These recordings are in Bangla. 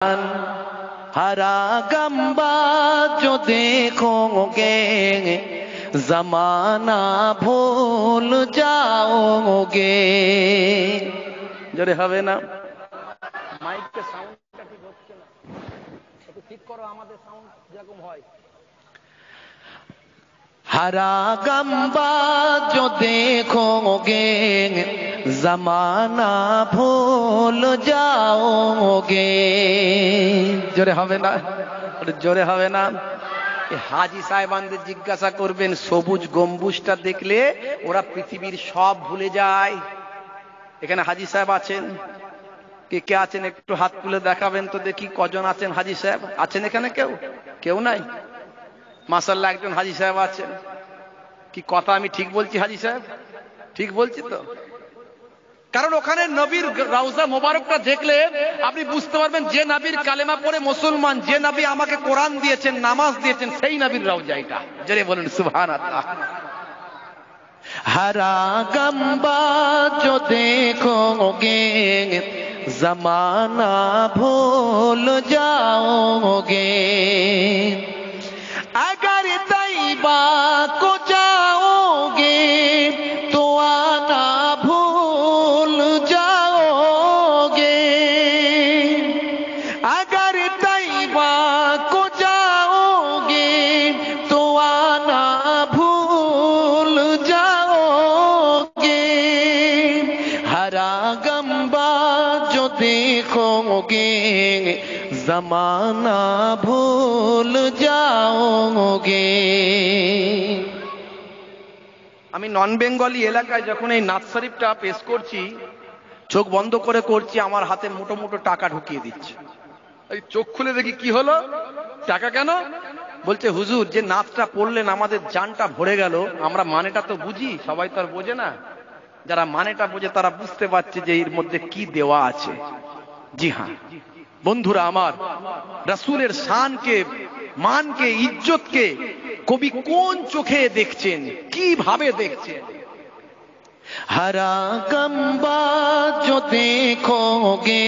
हरा गम्बा जो देखोगे जमाना भूल जाओगे। जोरे हवे ना माइक के साउंडটা ঠিক হচ্ছে না, একটু ঠিক করো আমাদের সাউন্ড যেরকম হয়। हरा गम्बा जो देखोगे जमाना भूल जाओगे। जोरे हवे ना, जोरे हवे ना। हाजी साहेबानদের জিজ্ঞাসা করবেন সবুজ গম্বুজটা দেখলে ওরা পৃথিবীর সব ভুলে যায়। এখানে হাজি সাহেব আছেন? কে কে আছেন একটু হাত তুলে দেখাবেন তো দেখি কজন আছেন। হাজি সাহেব আছেন এখানে? কেউ কেউ নাই? মাশাআল্লাহ একজন হাজি সাহেব আছেন। কি কথা আমি ঠিক বলছি হাজি সাহেব? ঠিক বলছি তো? কারণ ওখানে নবীর রওজা মোবারকটা দেখলে আপনি বুঝতে পারবেন যে নবীর কালেমা পড়ে মুসলমান, যে নবী আমাকে কোরআন দিয়েছেন, নামাজ দিয়েছেন, সেই নবীর রওজা এটা। জোরে বলুন সুবহানাল্লাহ। हरा गम्बा जो देखोगे जमाना भूल जाओगे। अगर तैबा को जाओगे तो आना भूल जाओगे। अगर तैबा को जाओगे तो आना भूल जाओगे। हरा गम्बा जो देखोगे जमाना भूल जाओगे। আমি নন বেঙ্গলি এলাকায় যখন এই নাথ শরীফটা পেশ করছি, চোখ বন্ধ করে করছি, আমার হাতে মোটো মোটো টাকা ঢুকিয়ে দিচ্ছে। এই চোখ খুলে দেখি কি হলো, টাকা কেন? বলছে হুজুর যে নাথটা পড়লেন আমাদের জানটা ভরে গেল। আমরা মানেটা তো বুঝি, সবাই তো আর বোঝে না। যারা মানেটা বোঝে তারা বুঝতে পারছে যে এর মধ্যে কি দেওয়া আছে। জি হ্যাঁ বন্ধুরা আমার, রাসূলের শানকে, মানকে, ইজ্জতকে কবি কোন চোখে দেখছেন, কিভাবে দেখছেন? हरा गम्बा जो देखोगे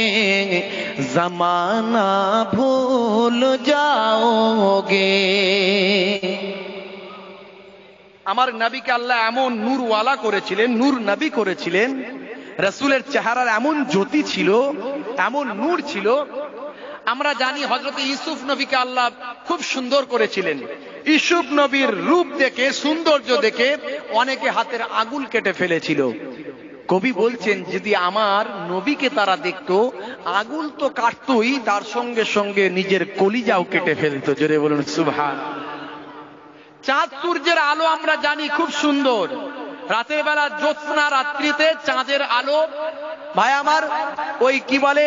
जमाना भूल जाओगे। আমার নবীকে আল্লাহ এমন নূরওয়ালা করেছিলেন, নূর নবী করেছিলেন। রাসূলের চেহারার এমন জ্যোতি ছিল, এমন নূর ছিল। আমরা জানি হযরত ইউসুফ নবীকে আল্লাহ খুব সুন্দর করেছিলেন। ইউসুফ নবীর রূপ দেখে, সৌন্দর্য দেখে অনেকে হাতের আঙুল কেটে ফেলেছিল। কবি বলছেন যদি আমার নবীকে তারা দেখতো, আঙুল তো কাটতোই, তার সঙ্গে সঙ্গে নিজের কলিজাও কেটে ফেলতো। জোরে বলুন সুবহানাল্লাহ। চাঁদ সূর্যের আলো আমরা জানি খুব সুন্দর। রাতের বেলা জ্যোৎস্না রাত্রিতে চাঁদের আলো, ভাই আমার ওই কি বলে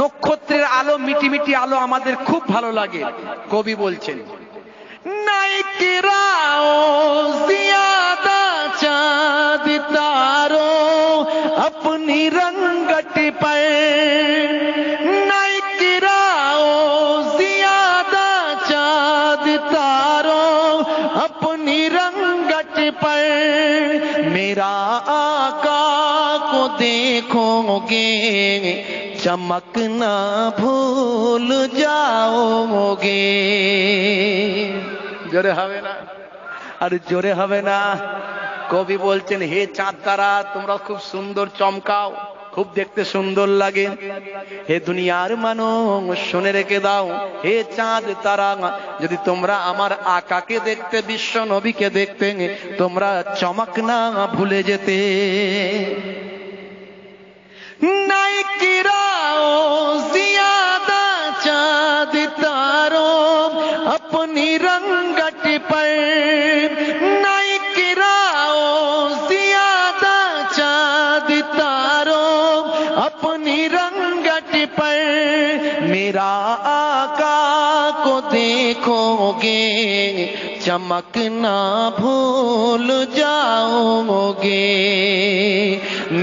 নক্ষত্রের আলো, মিটি মিটি আলো আমাদের খুব ভালো লাগে। কবি বলছেন নাই কিরাও জিয়াদা চাঁদ তারো अपनी रंगट पर। নাই কিরাও জিয়াদা চাঁদ তারো अपनी रंगट पर। मेरा आका को देखोगे चमकना भूल जाओगे। জোরে হবে না? আর জোরে হবে না। কবি বলছেন হে চাঁদ তারা তোমরা খুব সুন্দর চমকাও, খুব দেখতে সুন্দর লাগে। হে দুনিয়ার মানুষ শুনে রেখে দাও, হে চাঁদ তারা যদি তোমরা আমার আকাকে দেখতে, বিশ্ব নবীকে দেখতে, তোমরা চমক না ভুলে যেতে। নাই কিরাও জিয়াদা চাঁদ তারো अपनी रंगट पर। নাই किराओ जियादा चाँद तारो अपनी रंगट पर। मेरा आका को देखोगे चमकना भूल जाओगे।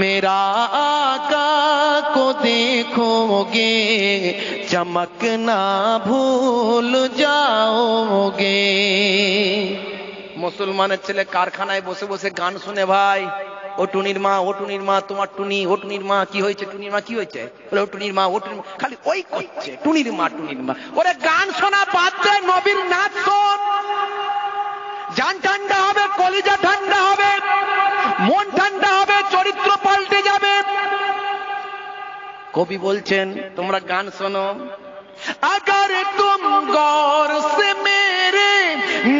मेरा आका को देखोगे चमकना भूल जाओगे। मुसलमाনের ছেলে কারখানায় বসে বসে গান শুনে ভাই, ও টুনির মা, ও টুনির মা, তোমার টুনি, ও টুনির মা কি হয়েছে, টুনির মা কি হয়েছে, বলে ও টুনির মা, ও টুনির মা, খালি ওই করছে টুনির মা টুনির মা। ওরে গান শোনা বাদ দে, নবীর নাচ শোন। জান ঠান্ডা হবে, কলিজা ঠান্ডা হবে, মন ঠান্ডা হবে, চরিত্র পাল্টে যাবে। কবি বলছেন তোমরা গান শোনো। अगर तुम गौर से मेरे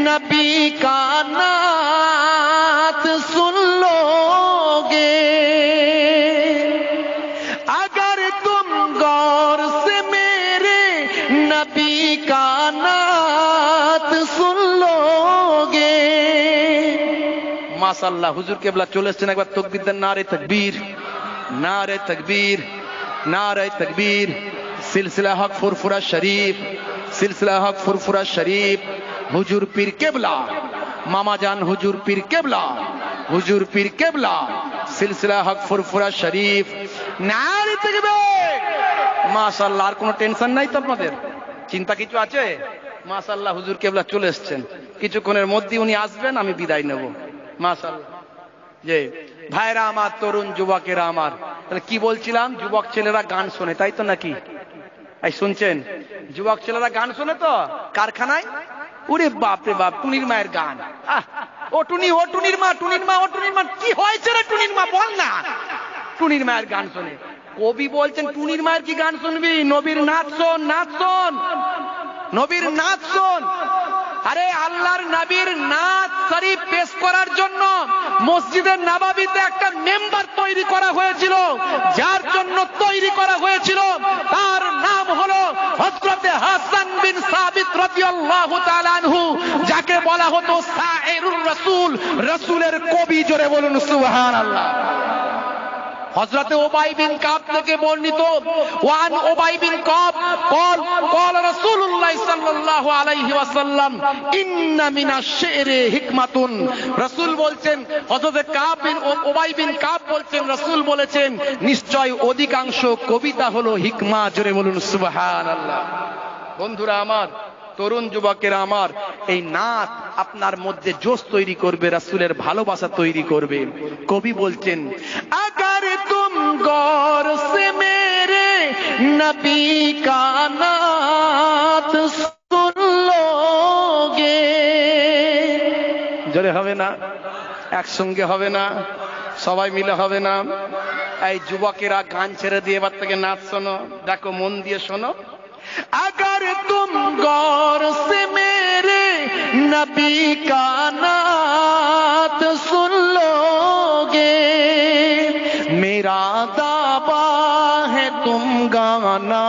नबी का नात सुन लोगे, अगर तुम गौर से मेरे नबी का नात सुन लोगे। माशाल्लाह हुजूर केबला चले एसेছেন, একবার তাকবীর দেন, নারে তাকবীর, नारे तकबीर, नारे तकबीर। सिलसिला हक फुरफुरा शरीफ, सिलसिला हक फुरफुरा शरीफ, हुजूर पीर केबला, मामा जान हुजूर पीर केबला, हुजूर पीर केबला, सिलसिला हक फुरफुरा शरीफ, नारे तकबीर। माशाल्लाह, আর কোনো টেনশন নাই তো আপনাদের, চিন্তা কিছু আছে? মাশাআল্লাহ হুজুর কেবলা চলে এসেছেন, কিছুক্ষণের মধ্যে উনি আসবেন, আমি বিদায় নেব। মাশাআল্লাহ। যে ভাইরা আমার, তরুণ যুবকেরা আমার, তাহলে কি বলছিলাম, যুবক ছেলেরা গান শোনে, তাই তো নাকি? এই শুনছেন, যুবক ছেলেরা গান শোনে তো কারখানায়। ওরে বাপ রে বাপ, টুনির মায়ের গান। ও টুনি, ও টুনির মা, টুনির মা, ও টুনির মা, কি হয়েছে রে টুনির মা, বল না। টুনির মায়ের গান শোনে। কবি বলছেন টুনির মায়ের কি গান শুনবি, নবীর নাচ শোন, নাচ শোন, নবীর নাচ শোন। আরে আল্লাহর নবীর নাচ শরীফ পেশ করার জন্য মসজিদের নববীতে একটা মেম্বার তৈরি করা হয়েছিল। যার জন্য তৈরি করা হয়েছিল তার নাম হলো হযরতে হাসান বিন সাবিত রাদিয়াল্লাহু তাআলা আনহু, যাকে বলা হতো শায়েরুর রাসূল, রাসূলের কবি। জোরে বলুন সুবহানাল্লাহ। হযরতে উবাই বিন কাব থেকে বর্ণিত, ওয়ান উবাই বিন কাব قال قال রাসূলুল্লাহ সাল্লাল্লাহু আলাইহি ওয়াসাল্লাম ইন্না মিনাশ শি'রি হিকমাতুন। রাসূল বলছেন, হযরতে কাব বিন উবাই বিন কাব বলছেন, রাসূল বলেছেন নিশ্চয় অধিকাংশ কবিতা হলো হিকমা। জোরে বলুন সুবহানাল্লাহ। বন্ধুরা আমার, তরুণ যুবকেরা আমার, এই নাচ আপনার মধ্যে জোশ তৈরি করবে, রাসূলের ভালোবাসা তৈরি করবে। কবি বলছেন, अगर तुम गौर से मेरे नबी का नात सुन लोगे। জোরে হবে না, একসঙ্গে হবে না, সবাই মিলে হবে না। এই যুবকেরা গান ছেড়ে দিয়ে এবার থেকে নাচ শোনো, দেখো মন দিয়ে শোনো। अगर तुम गौर से मेरे नबी का नात सुन लोगे, मेरा दावा है तुम गाना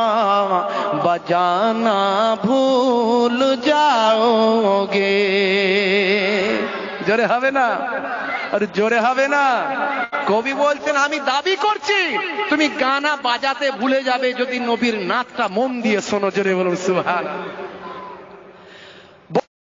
बजाना भूल जाओगे। জোরে হবে না, আর জোরে হবে না। কবি বলছেন আমি দাবি করছি তুমি গানা বাজাতে ভুলে যাবে যদি নবীর নাচটা মন দিয়ে শোনো। জোরে বলুন সুবহানাল্লাহ।